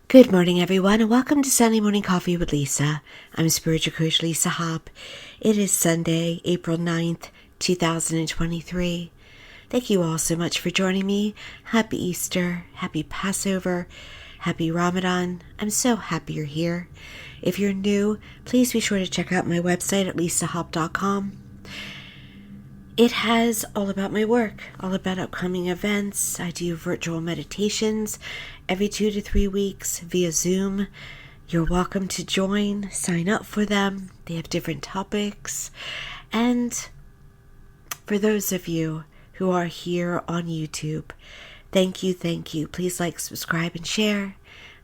Good morning, everyone, and welcome to Sunday Morning Coffee with Lisa. I'm Spiritual Coach Lisa Hopp. It is Sunday, April 9th, 2023. Thank you all so much for joining me. Happy Easter, happy Passover, happy Ramadan. I'm so happy you're here. If you're new, please be sure to check out my website at lisahopp.com. It has all about my work, all about upcoming events. I do virtual meditations every 2 to 3 weeks via Zoom. You're welcome to join, sign up for them. They have different topics. And for those of you who are here on YouTube, thank you. Please like, subscribe, and share.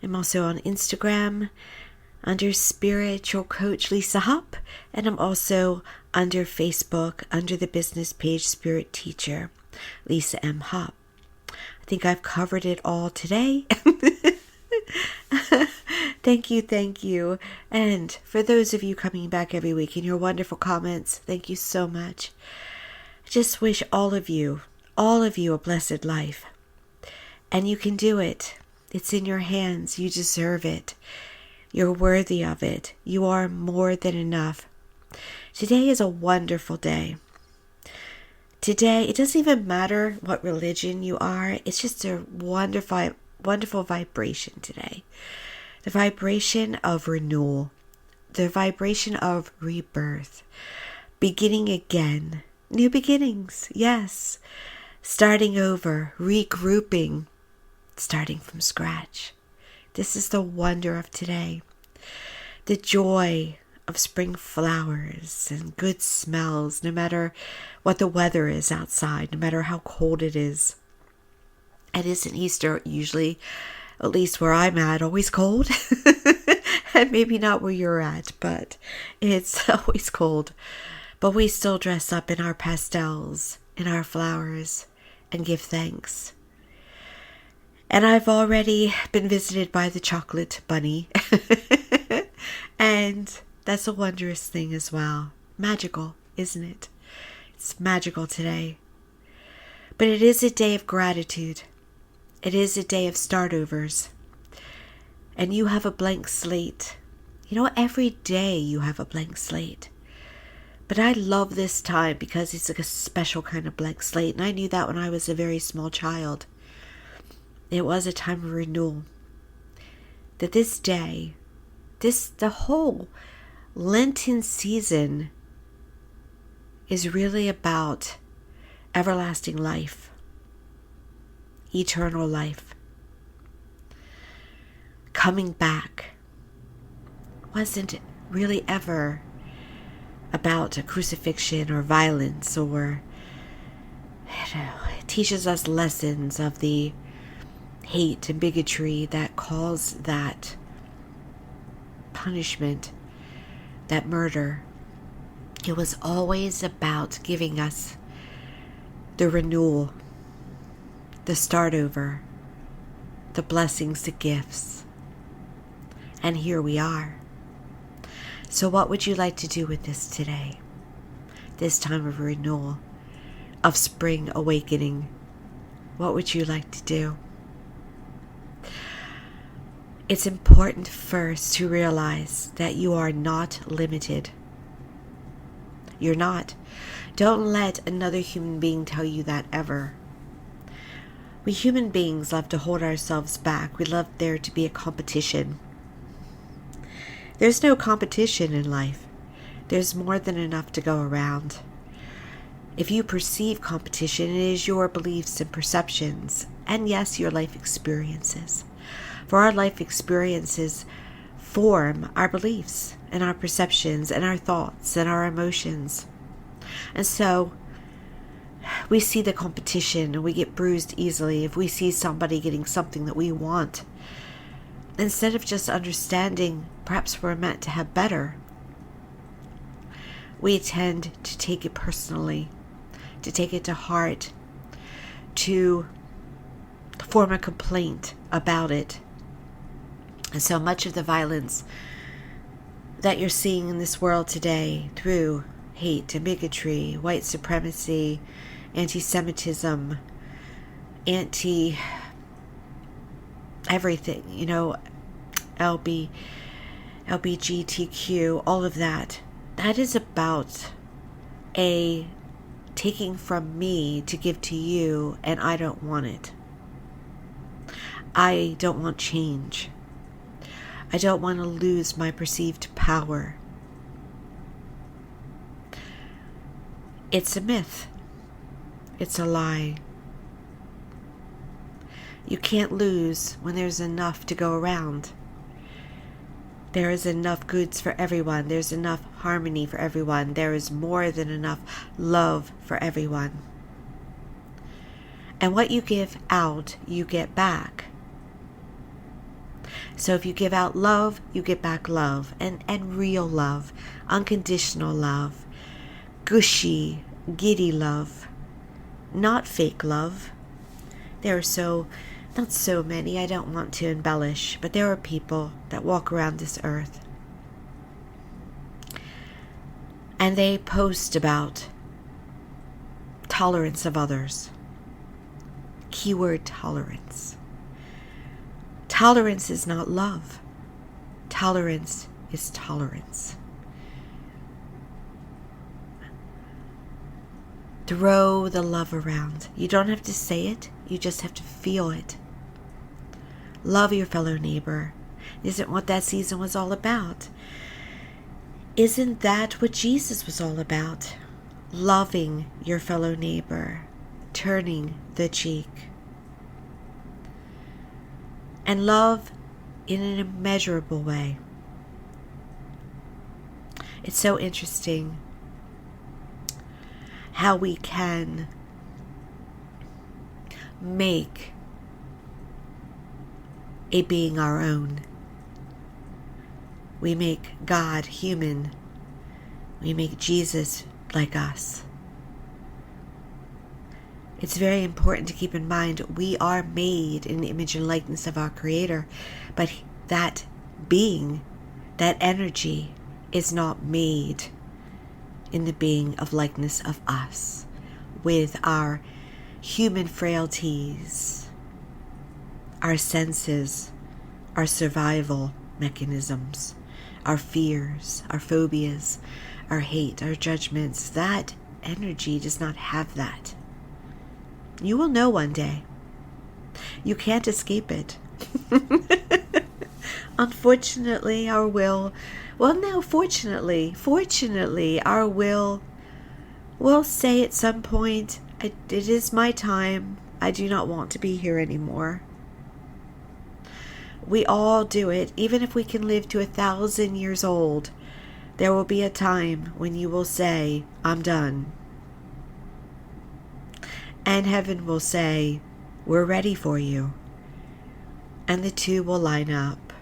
I'm also on Instagram under Spiritual Coach Lisa Hopp, and I'm also under Facebook under the business page Spirit Teacher Lisa M. Hopp. I think I've covered it all today. Thank you. And for those of you coming back every week and your wonderful comments, thank you so much. I just wish all of you a blessed life. And you can do it. It's in your hands. You deserve it. You're worthy of it. You are more than enough. Today is a wonderful day. Today, it doesn't even matter what religion you are. It's just a wonderful vibration today. The vibration of renewal. The vibration of rebirth. Beginning again. New beginnings. Yes. Starting over. Regrouping. Starting from scratch. This is the wonder of today. The joy of spring flowers and good smells, no matter what the weather is outside, no matter how cold it is. And isn't Easter usually, at least where I'm at, always cold? And maybe not where you're at, but it's always cold. But we still dress up in our pastels, in our flowers, and give thanks. And I've already been visited by the chocolate bunny. And that's a wondrous thing as well. Magical, isn't it? It's magical today. But it is a day of gratitude. It is a day of startovers. And you have a blank slate. You know, every day you have a blank slate. But I love this time because it's like a special kind of blank slate. And I knew that when I was a very small child. It was a time of renewal. That this day, the whole Lenten season is really about everlasting life, eternal life. Coming back wasn't really ever about a crucifixion or violence or, it teaches us lessons of the hate and bigotry that caused that punishment, that murder. It was always about giving us the renewal, the start over, the blessings, the gifts. And here we are. So what would you like to do with this today? This time of renewal, of spring awakening. What would you like to do? It's important first to realize that you are not limited. You're not. Don't let another human being tell you that ever. We human beings love to hold ourselves back. We love there to be a competition. There's no competition in life. There's more than enough to go around. If you perceive competition, it is your beliefs and perceptions, and yes, your life experiences. For our life experiences form our beliefs and our perceptions and our thoughts and our emotions. And so we see the competition and we get bruised easily if we see somebody getting something that we want. Instead of just understanding perhaps we're meant to have better, we tend to take it personally, to take it to heart, to form a complaint about it. And so much of the violence that you're seeing in this world today through hate and bigotry, white supremacy, anti-Semitism, anti-everything, LBGTQ, all of that. That is about a taking from me to give to you, and I don't want it. I don't want change. I don't want to lose my perceived power. It's a myth. It's a lie. You can't lose when there's enough to go around. There is enough goods for everyone. There's enough harmony for everyone. There is more than enough love for everyone. And what you give out, you get back. So if you give out love, you get back love. And real love. Unconditional love. Gushy, giddy love. Not fake love. There are not so many, I don't want to embellish, but there are people that walk around this earth and they post about tolerance of others. Keyword tolerance. Tolerance is not love. Tolerance is tolerance. Throw the love around. You don't have to say it, you just have to feel it. Love your fellow neighbor. Isn't what that season was all about? Isn't that what Jesus was all about? Loving your fellow neighbor, turning the cheek. And love in an immeasurable way. It's so interesting how we can make a being our own. We make God human. We make Jesus like us. It's very important to keep in mind we are made in the image and likeness of our Creator, but that being, that energy, is not made in the being of likeness of us, with our human frailties, our senses, our survival mechanisms, our fears, our phobias, our hate, our judgments. That energy does not have that. You will know one day. You can't escape it. Unfortunately, our will, fortunately, our will say at some point, it is my time. I do not want to be here anymore. We all do it. Even if we can live to 1,000 years old, there will be a time when you will say, I'm done. And heaven will say, we're ready for you. And the two will line up.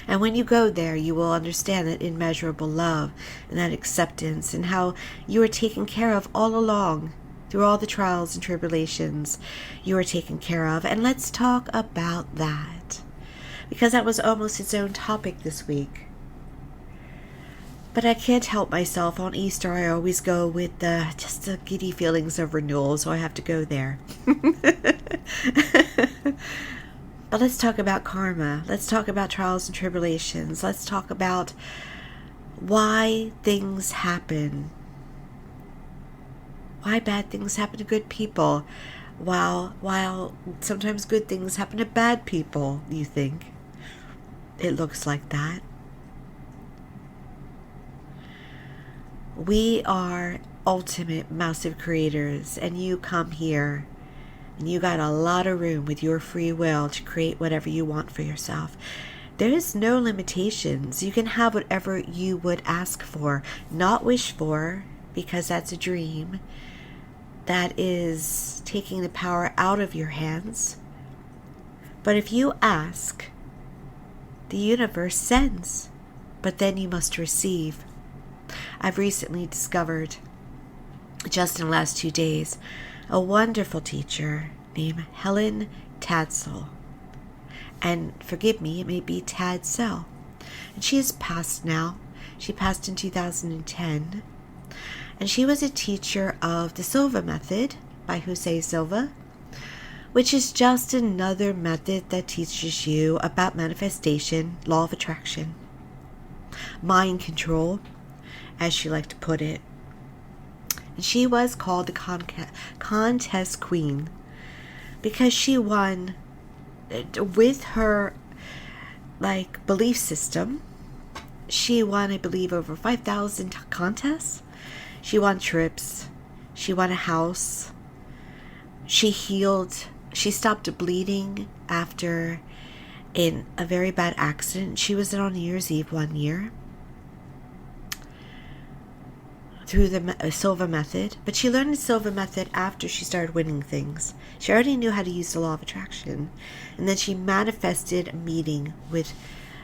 And when you go there, you will understand that immeasurable love and that acceptance and how you are taken care of all along. Through all the trials and tribulations, you are taken care of. And let's talk about that, because that was almost its own topic this week. But I can't help myself. On Easter, I always go with just the giddy feelings of renewal, so I have to go there. But let's talk about karma. Let's talk about trials and tribulations. Let's talk about why things happen. Why bad things happen to good people, while sometimes good things happen to bad people, you think. It looks like that. We are ultimate massive creators, and you come here and you got a lot of room with your free will to create whatever you want for yourself. There is no limitations. You can have whatever you would ask for, not wish for, because that's a dream. That is taking the power out of your hands. But if you ask, the universe sends, but then you must receive. I've recently discovered, just in the last 2 days, a wonderful teacher named Helen Tadsell. And forgive me, it may be Tadsell. And she has passed now. She passed in 2010. And she was a teacher of the Silva method by Jose Silva, which is just another method that teaches you about manifestation, law of attraction, mind control, as she liked to put it. And she was called the contest queen because she won with her belief system. She won, I believe, over 5,000 contests. She won trips. She won a house. She healed. She stopped bleeding after in a very bad accident she was in on New Year's Eve one year through the Silva method. But she learned the Silva method after she started winning things. She already knew how to use the law of attraction. And then she manifested a meeting with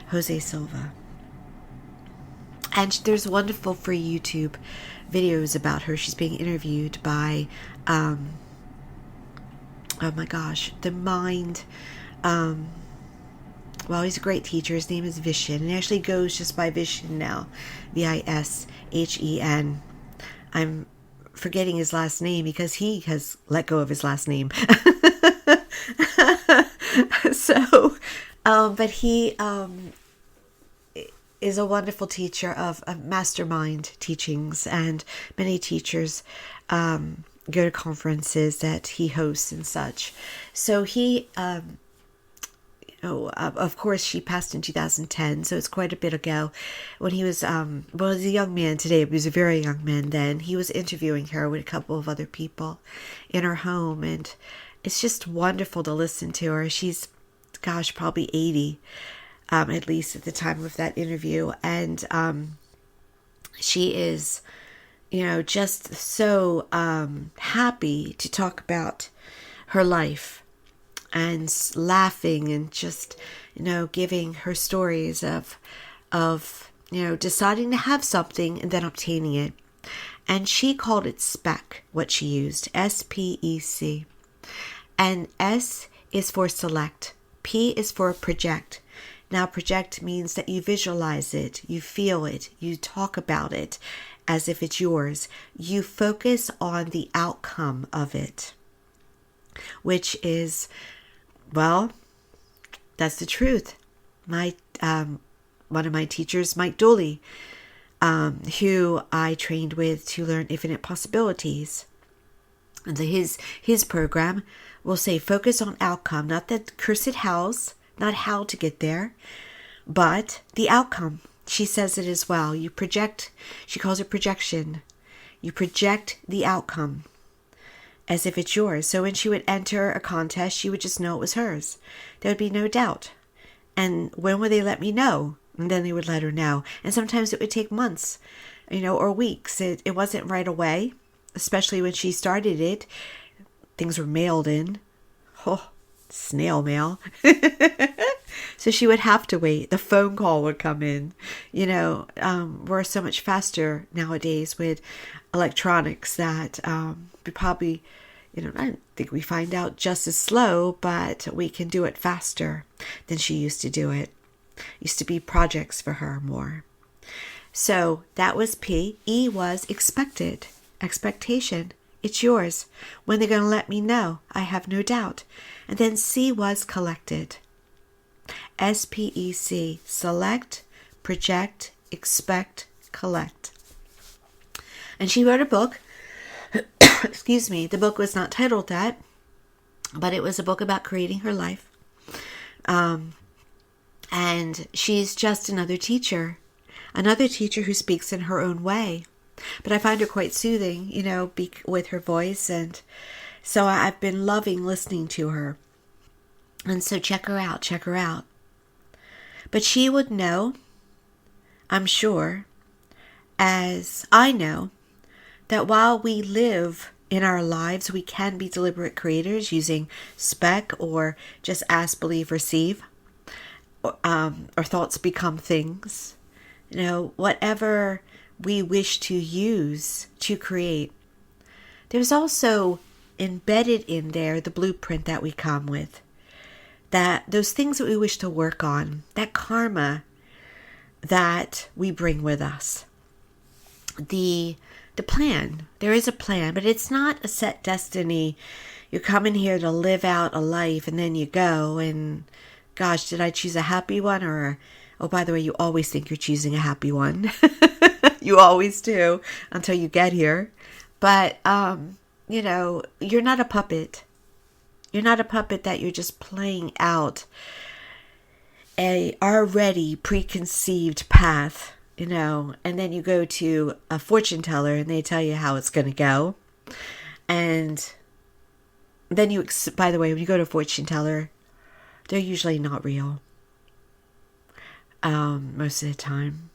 Jose Silva. And there's wonderful free YouTube videos about her. She's being interviewed by, oh my gosh, the mind, well, he's a great teacher. His name is Vishen. And he actually goes just by Vishen now. Vishen. I'm forgetting his last name because he has let go of his last name. So, but he is a wonderful teacher of mastermind teachings, and many teachers go to conferences that he hosts and such. So he, of course, she passed in 2010, so it's quite a bit ago. When he was, he's a young man today, but he was a very young man then. He was interviewing her with a couple of other people in her home, and it's just wonderful to listen to her. She's, gosh, probably 80, at least at the time of that interview, and she is, just so happy to talk about her life and laughing and just, giving her stories of deciding to have something and then obtaining it. And she called it SPEC, what she used, SPEC. And S is for select. P is for project. Now, project means that you visualize it, you feel it, you talk about it as if it's yours. You focus on the outcome of it, which is, well, that's the truth. My one of my teachers, Mike Dooley, who I trained with to learn infinite possibilities, and his program will say focus on outcome, not the cursed hows, not how to get there, but the outcome. She says it as well. You project. She calls it projection. You project the outcome as if it's yours. So when she would enter a contest, she would just know it was hers. There would be no doubt. And when would they let me know? And then they would let her know. And sometimes it would take months, or weeks. It wasn't right away, especially when she started it. Things were mailed in. Oh, snail mail. So she would have to wait. The phone call would come in. We're so much faster nowadays with electronics that we probably, I don't think we find out just as slow, but we can do it faster than she used to do it. Used to be projects for her more. So that was P. E was expected. Expectation. It's yours. When they're going to let me know, I have no doubt. And then C was collected. SPEC. Select, project, expect, collect. And she wrote a book. Excuse me. The book was not titled that, but it was a book about creating her life. And she's just another teacher who speaks in her own way. But I find her quite soothing, with her voice. And so I've been loving listening to her. And so check her out. But she would know, I'm sure, as I know, that while we live in our lives, we can be deliberate creators using SPEC or just ask, believe, receive. Or thoughts become things. Whatever we wish to use to create. There's also embedded in there the blueprint that we come with. That those things that we wish to work on, that karma that we bring with us. The plan, there is a plan, but it's not a set destiny, You're coming here to live out a life, and then you go, and gosh, did I choose a happy one? Or, oh, by the way, you always think you're choosing a happy one. You always do until you get here. But, you're not a puppet. You're not a puppet that you're just playing out a already preconceived path, and then you go to a fortune teller and they tell you how it's going to go. And then by the way, when you go to a fortune teller, they're usually not real. Most of the time.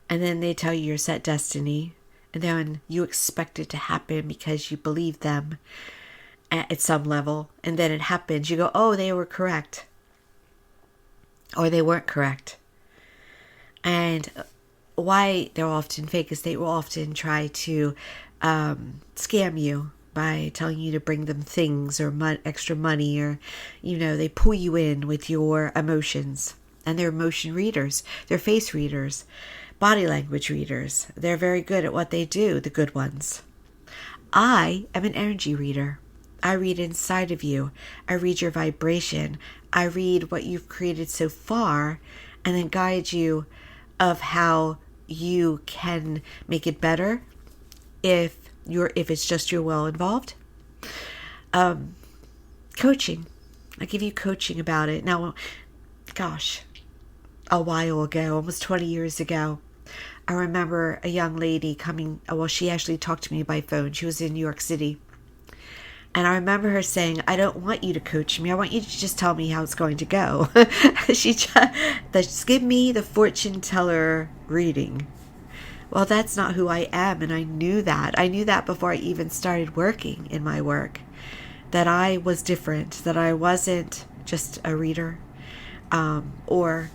And then they tell you your set destiny. And then you expect it to happen because you believe them at some level. And then it happens. You go, oh, they were correct. Or they weren't correct. And why they're often fake is they will often try to scam you by telling you to bring them things or extra money, or, they pull you in with your emotions. And they're emotion readers. They're face readers, body language readers. They're very good at what they do, the good ones. I am an energy reader. I read inside of you. I read your vibration. I read what you've created so far, and then guide you of how you can make it better if it's just your will involved. Coaching. I give you coaching about it. Now, gosh, a while ago, almost 20 years ago, I remember a young lady coming. Well, she actually talked to me by phone. She was in New York City. And I remember her saying, I don't want you to coach me. I want you to just tell me how it's going to go. Just give me the fortune teller reading. Well, that's not who I am. And I knew that. I knew that before I even started working in my work. That I was different. That I wasn't just a reader. What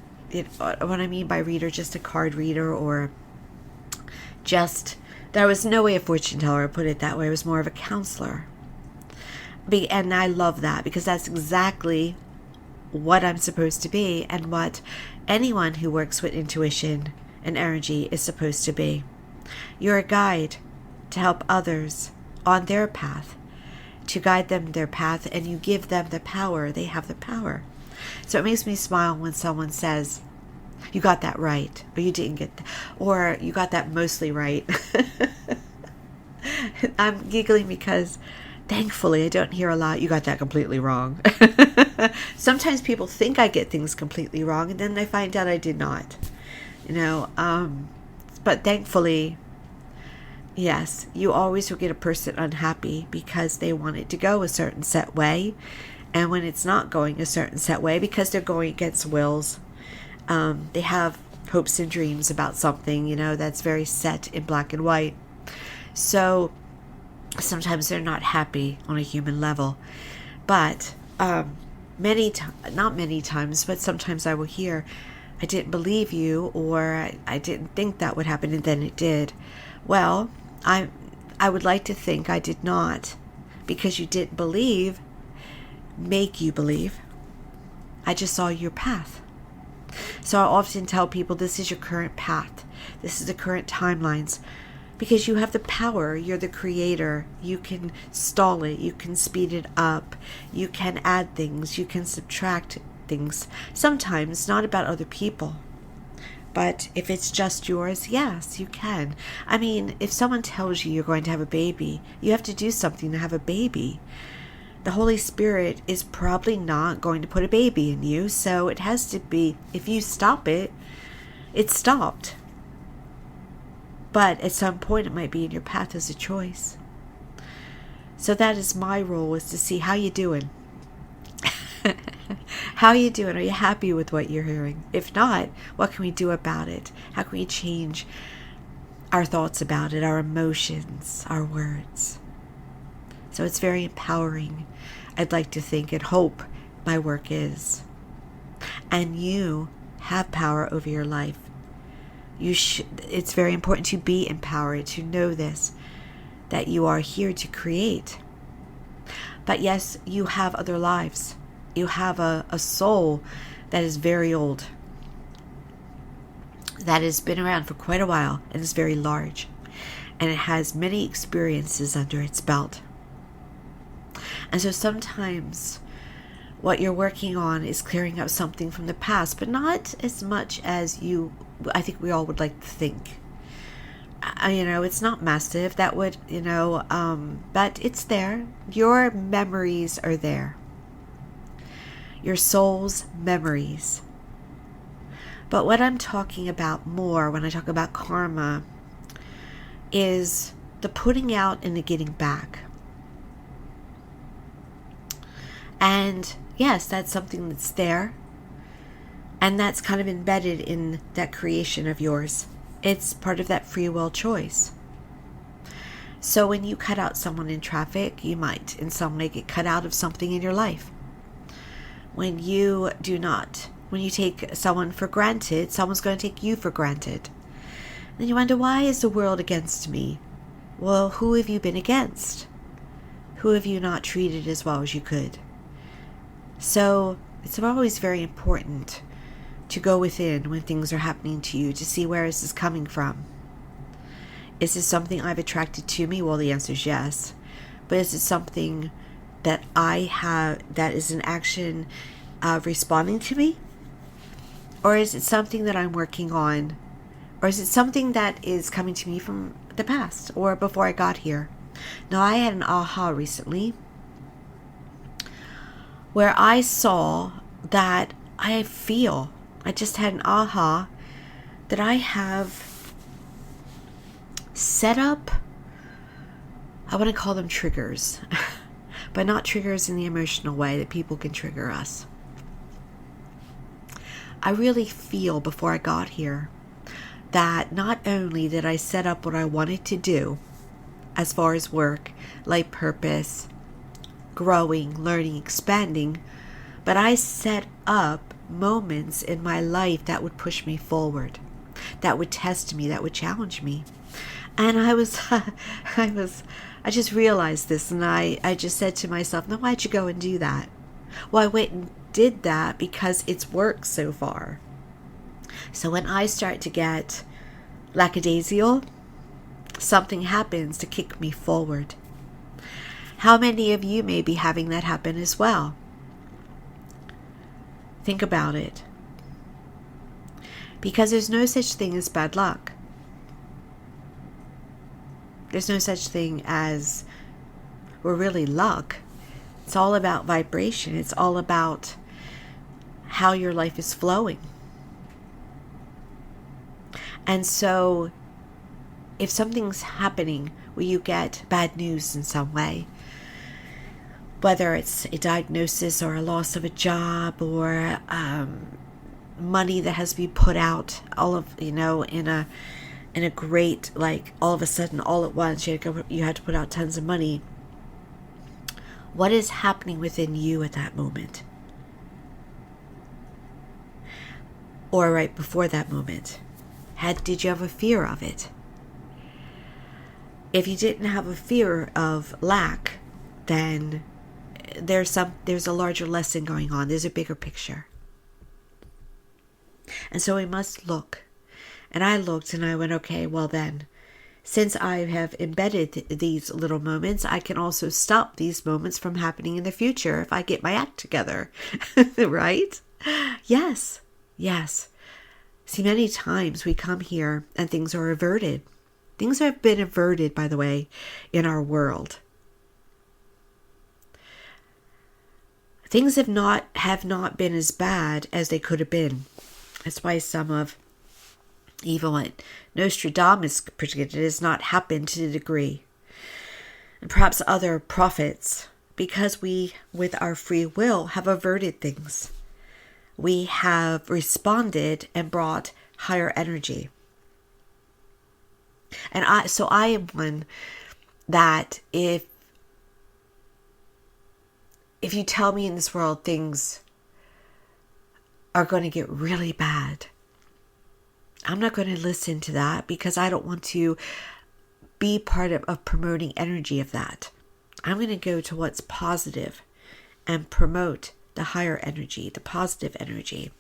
I mean by reader, just a card reader, or there was no way a fortune teller, I put it that way. I was more of a counselor. And I love that, because that's exactly what I'm supposed to be, and what anyone who works with intuition and energy is supposed to be. You're a guide to help others on their path, to guide them their path, and you give them the power. They have the power. So it makes me smile when someone says, you got that right, or you didn't get that, or you got that mostly right. I'm giggling because thankfully I don't hear a lot, you got that completely wrong. Sometimes people think I get things completely wrong, and then they find out I did not. But thankfully, yes, you always will get a person unhappy because they want it to go a certain set way. And when it's not going a certain set way, because they're going against wills, they have hopes and dreams about something, that's very set in black and white. So sometimes they're not happy on a human level. But not many times, but sometimes I will hear, I didn't believe you, or I didn't think that would happen, and then it did. Well, I would like to think I did not, because you didn't believe make you believe. I just saw your path. So I often tell people, this is your current path. This is the current timelines. Because you have the power. You're the creator. You can stall it. You can speed it up. You can add things. You can subtract things. Sometimes not about other people. But if it's just yours, yes, you can. I mean, if someone tells you you're going to have a baby, you have to do something to have a baby. The Holy Spirit is probably not going to put a baby in you, so it has to be, if you stop it, it's stopped. But at some point it might be in your path as a choice. So that is my role, is to see how you doing. How you doing? Are you happy with what you're hearing? If not, what can we do about it? How can we change our thoughts about it, our emotions, our words? So it's very empowering. I'd like to think and hope my work is. And you have power over your life. It's very important to be empowered, to know this, that you are here to create. But yes, you have other lives. You have a soul that is very old, that has been around for quite a while, and is very large, and it has many experiences under its belt. And so sometimes what you're working on is clearing up something from the past, but not as much as I think we all would like to think. It's not massive. That would, but it's there. Your memories are there. Your soul's memories. But what I'm talking about more when I talk about karma is the putting out and the getting back. And yes, that's something that's there. And that's kind of embedded in that creation of yours. It's part of that free will choice. So when you cut out someone in traffic, you might in some way get cut out of something in your life. When you take someone for granted, someone's going to take you for granted. Then you wonder, why is the world against me? Well, who have you been against? Who have you not treated as well as you could? So it's always very important to go within when things are happening to you to see where this is coming from. Is this something I've attracted to me? Well, the answer is yes. But is it something that I have that is an action responding to me? Or is it something that I'm working on? Or is it something that is coming to me from the past or before I got here? Now, I had an aha recently where I saw that I just had an aha that I have set up, I want to call them triggers, but not triggers in the emotional way that people can trigger us. I really feel before I got here that not only did I set up what I wanted to do as far as work, life purpose, growing, learning, expanding, but I set up moments in my life that would push me forward, that would test me, that would challenge me. And I just realized this, and I just said to myself, no, why'd you go and do that? Well, I went and did that because it's worked so far. So when I start to get lackadaisical, something happens to kick me forward. How many of you may be having that happen as well? Think about it. Because there's no such thing as bad luck. There's no such thing as, really luck. It's all about vibration. It's all about how your life is flowing. And so, if something's happening where you get bad news in some way, whether it's a diagnosis or a loss of a job or money that has to be put out, in a great, like all of a sudden, all at once, you had to put out tons of money. What is happening within you at that moment? Or right before that moment? Did you have a fear of it? If you didn't have a fear of lack, then there's a larger lesson going on. There's a bigger picture. And so we must look. And I looked and I went, okay, well then, since I have embedded these little moments, I can also stop these moments from happening in the future if I get my act together. Right? Yes. See, many times we come here and things are averted. Things have been averted, by the way, in our world. Things have not been as bad as they could have been. That's why some of even what Nostradamus predicted has not happened to the degree. And perhaps other prophets, because we, with our free will, have averted things. We have responded and brought higher energy. And I am one that if you tell me in this world things are going to get really bad, I'm not going to listen to that because I don't want to be part of promoting energy of that. I'm going to go to what's positive and promote the higher energy, the positive energy,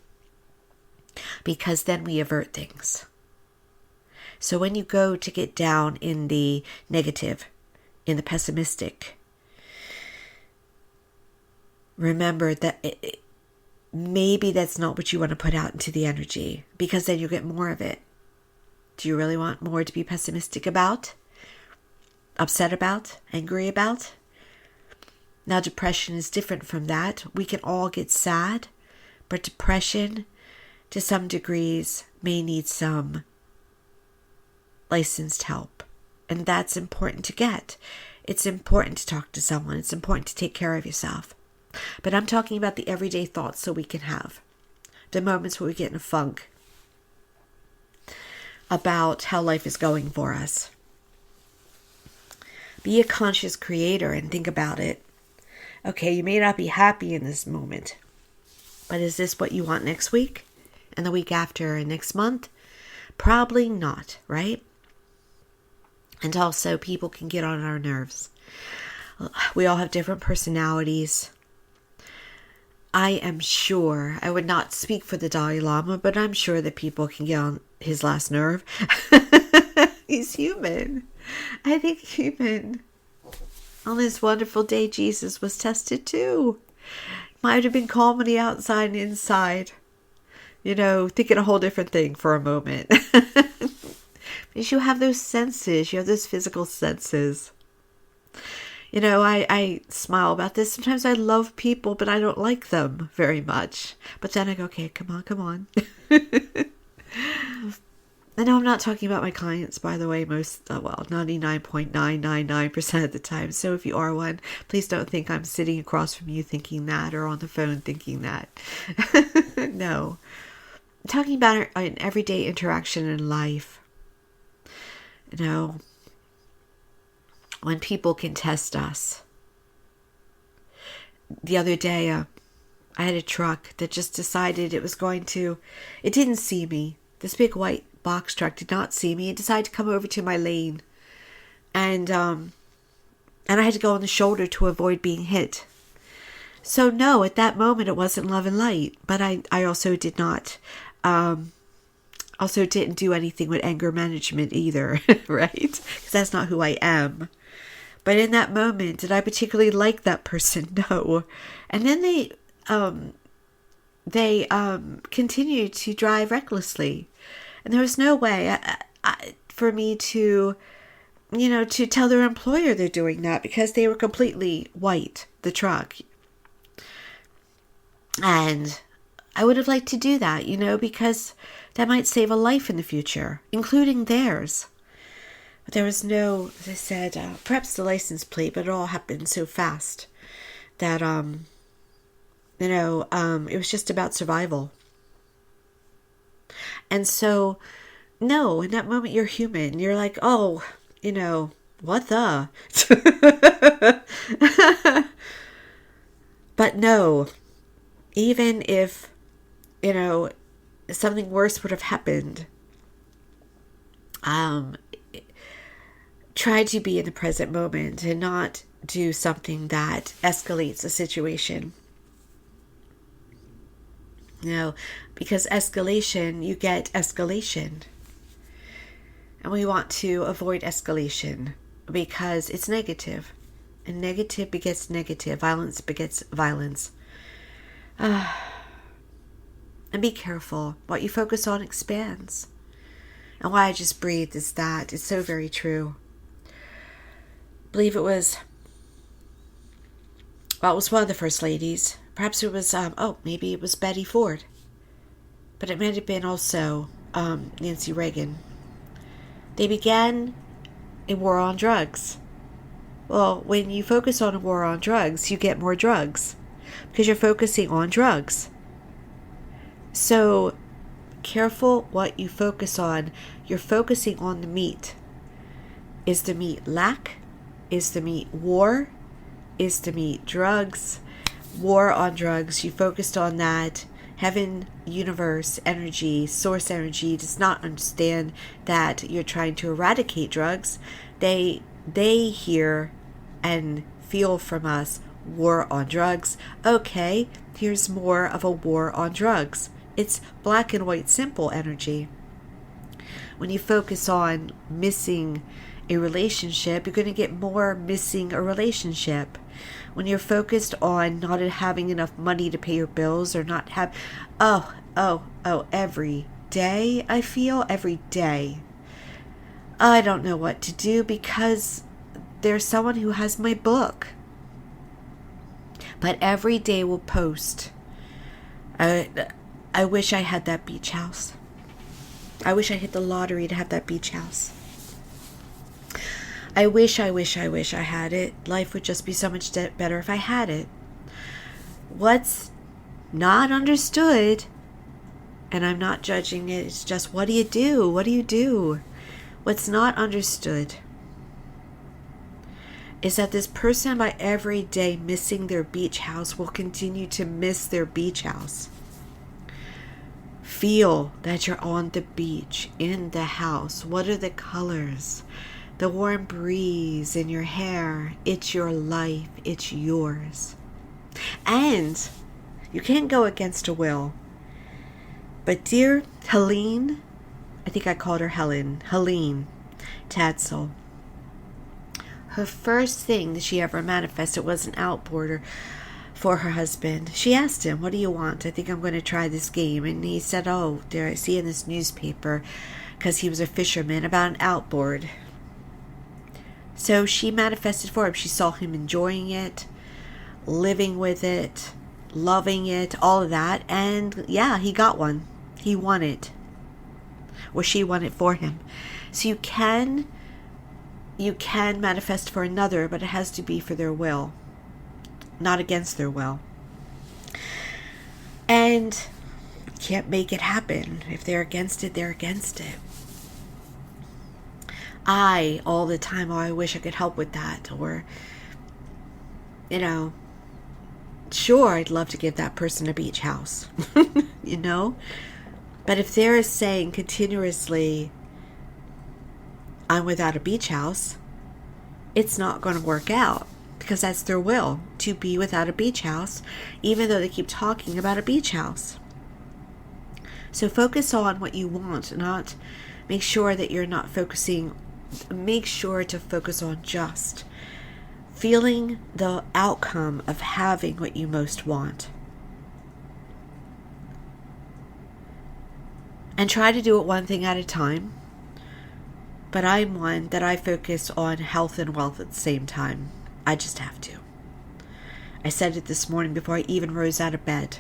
because then we avert things. So when you go to get down in the negative, in the pessimistic, remember that maybe that's not what you want to put out into the energy, because then you'll get more of it. Do you really want more to be pessimistic about, upset about, angry about? Now, depression is different from that. We can all get sad, but depression, to some degrees, may need some licensed help. And that's important to get. It's important to talk to someone. It's important to take care of yourself. But I'm talking about the everyday thoughts that we can have. The moments where we get in a funk about how life is going for us. Be a conscious creator and think about it. Okay, you may not be happy in this moment, but is this what you want next week? And the week after, and next month? Probably not, right? And also, people can get on our nerves. We all have different personalities. I am sure, I would not speak for the Dalai Lama, but I'm sure that people can get on his last nerve. He's human. I think human. On this wonderful day, Jesus was tested too. Might have been calm on the outside and inside. Thinking a whole different thing for a moment. Because you have those senses. You have those physical senses. I smile about this. Sometimes I love people, but I don't like them very much. But then I go, okay, come on. I know I'm not talking about my clients, by the way, 99.999% of the time. So if you are one, please don't think I'm sitting across from you thinking that, or on the phone thinking that. No. I'm talking about an everyday interaction in life. When people can test us. The other day, I had a truck that just decided it didn't see me. This big white box truck did not see me. It decided to come over to my lane. And I had to go on the shoulder to avoid being hit. So no, at that moment, it wasn't love and light. But I also did not, didn't do anything with anger management either, right? Because that's not who I am. But in that moment, did I particularly like that person? No. And then they continued to drive recklessly. And there was no way for me to tell their employer they're doing that, because they were completely white, the truck. And I would have liked to do that, because that might save a life in the future, including theirs. But there was no, as I said, perhaps the license plate, but it all happened so fast that, it was just about survival. And so, no, in that moment, you're human. You're like, oh, what the? But no, even if, something worse would have happened, try to be in the present moment and not do something that escalates a situation. Because escalation, you get escalation. And we want to avoid escalation because it's negative. And negative begets negative. Violence begets violence. And be careful. What you focus on expands. And why I just breathed is that. It's so very true. I believe it was one of the first ladies. Perhaps it was, maybe it was Betty Ford. But it might have been also Nancy Reagan. They began a war on drugs. Well, when you focus on a war on drugs, you get more drugs. Because you're focusing on drugs. So, careful what you focus on. You're focusing on the meat. Is the meat lack? Is the meat war? Is the meat drugs? War on drugs. You focused on that. Heaven, universe, energy, source energy does not understand that you're trying to eradicate drugs. They hear and feel from us war on drugs. Okay, here's more of a war on drugs. It's black and white simple energy. When you focus on missing a relationship, you're going to get more missing a relationship. When you're focused on not having enough money to pay your bills or not have, every day, I feel every day, I don't know what to do because there's someone who has my book. But every day will post, I wish I had that beach house. I wish I hit the lottery to have that beach house. I wish I had it. Life would just be so much better if I had it. What's not understood, and I'm not judging it, it's just what do you do? What do you do? What's not understood is that this person by every day missing their beach house will continue to miss their beach house. Feel that you're on the beach, in the house. What are the colors? The warm breeze in your hair. It's your life. It's yours. And you can't go against a will. But dear Helene, I think I called her Helene Tadsel. Her first thing that she ever manifested was an outboarder for her husband. She asked him, what do you want? I think I'm going to try this game. And he said, oh, there I see in this newspaper, because he was a fisherman, about an outboard. So she manifested for him. She saw him enjoying it, living with it, loving it, all of that. And yeah, he got one. He won it. Or she won it for him. So you can manifest for another, but it has to be for their will, not against their will. And you can't make it happen. If they're against it, they're against it. All the time, I wish I could help with that. Or, sure, I'd love to give that person a beach house, But if they're saying continuously, I'm without a beach house, it's not going to work out, because that's their will, to be without a beach house, even though they keep talking about a beach house. So focus on what you want, not make sure that you're not focusing. Make sure to focus on just feeling the outcome of having what you most want. And try to do it one thing at a time. But I'm one that I focus on health and wealth at the same time. I just have to. I said it this morning before I even rose out of bed.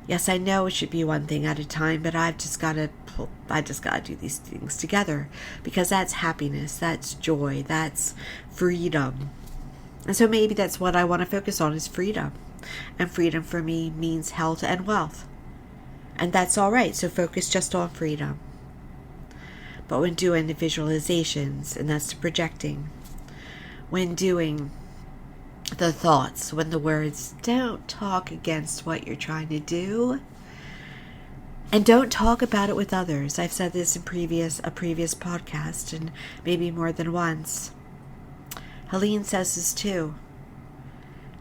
Yes, I know it should be one thing at a time, but I just got to do these things together, because that's happiness, that's joy, that's freedom. And so maybe that's what I want to focus on, is freedom. And freedom for me means health and wealth. And that's all right. So focus just on freedom. But when doing the visualizations, and that's the projecting, when doing the thoughts, when the words, don't talk against what you're trying to do, and don't talk about it with others. I've said this in a previous podcast, and maybe more than once. Helene says this too.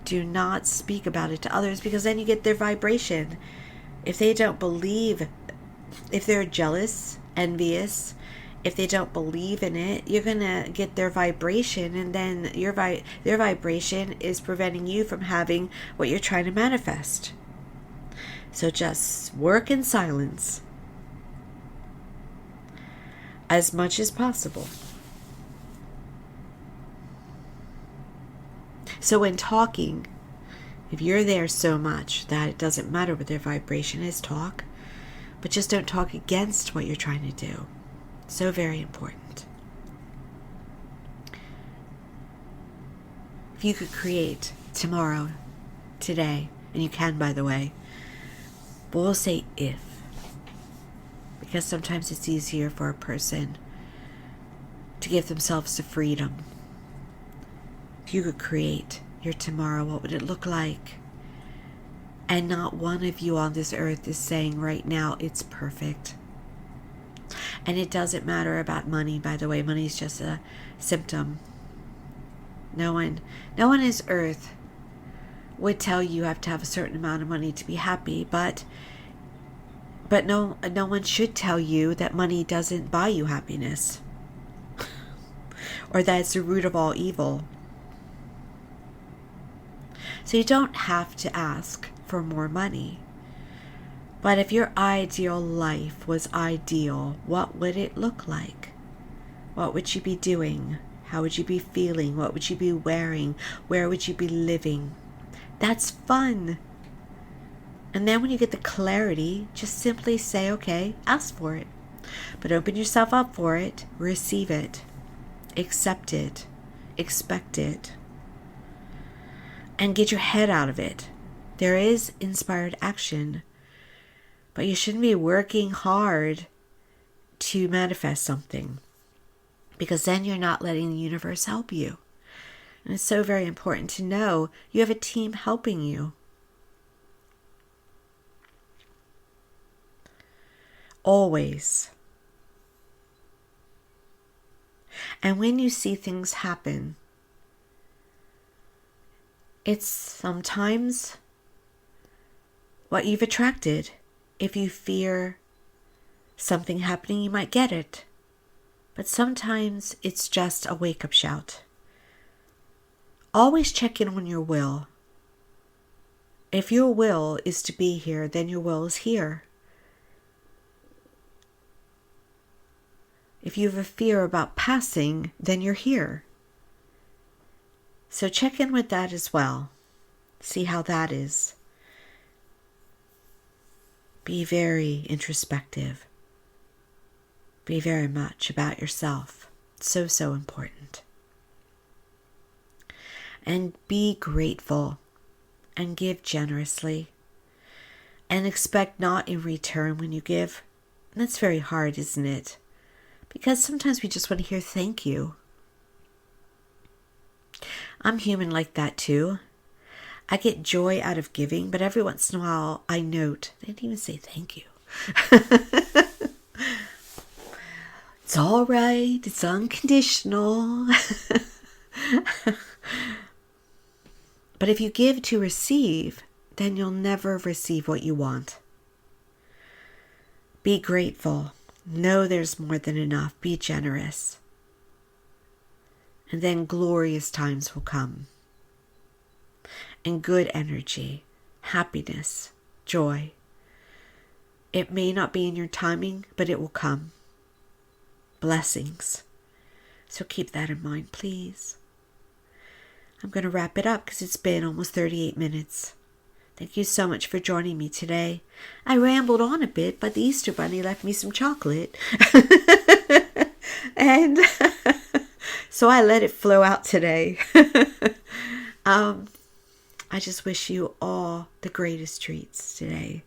Do not speak about it to others, because then you get their vibration. If they don't believe, if they're jealous, envious, if they don't believe in it, you're going to get their vibration, and then their vibration is preventing you from having what you're trying to manifest. So just work in silence as much as possible. So when talking, if you're there so much that it doesn't matter what their vibration is, talk, but just don't talk against what you're trying to do. So very important. If you could create tomorrow, today, and you can, by the way, but we'll say if, because sometimes it's easier for a person to give themselves the freedom. If you could create your tomorrow, what would it look like? And not one of you on this earth is saying right now it's perfect. And it doesn't matter about money, by the way. Money is just a symptom. No one on this earth would tell you have to have a certain amount of money to be happy, but no one should tell you that money doesn't buy you happiness. or that it's the root of all evil. So you don't have to ask for more money. But if your ideal life was ideal, what would it look like? What would you be doing? How would you be feeling? What would you be wearing? Where would you be living? That's fun. And then when you get the clarity, just simply say, okay, ask for it. But open yourself up for it, receive it, accept it, expect it, and get your head out of it. There is inspired action, but you shouldn't be working hard to manifest something, because then you're not letting the universe help you. And it's so very important to know you have a team helping you. Always. And when you see things happen, it's sometimes what you've attracted. If you fear something happening, you might get it. But sometimes it's just a wake-up shout. Always check in on your will. If your will is to be here, then your will is here. If you have a fear about passing, then you're here. So check in with that as well. See how that is. Be very introspective. Be very much about yourself. So, so important. And be grateful and give generously. And expect not in return when you give. And that's very hard, isn't it? Because sometimes we just want to hear thank you. I'm human like that too. I get joy out of giving, but every once in a while I note, they didn't even say thank you. It's all right. It's unconditional. But if you give to receive, then you'll never receive what you want. Be grateful. Know there's more than enough. Be generous. And then glorious times will come. And good energy, happiness, joy. It may not be in your timing, but it will come. Blessings. So keep that in mind, please. I'm going to wrap it up because it's been almost 38 minutes. Thank you so much for joining me today. I rambled on a bit, but the Easter Bunny left me some chocolate. And so I let it flow out today. I just wish you all the greatest treats today,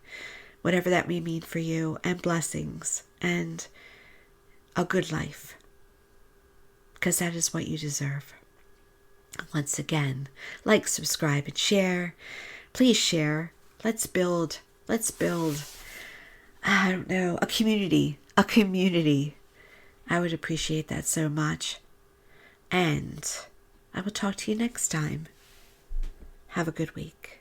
whatever that may mean for you, and blessings, and a good life, because that is what you deserve. Once again, like, subscribe, and share. Please share. Let's build, I don't know, a community. I would appreciate that so much. And I will talk to you next time. Have a good week.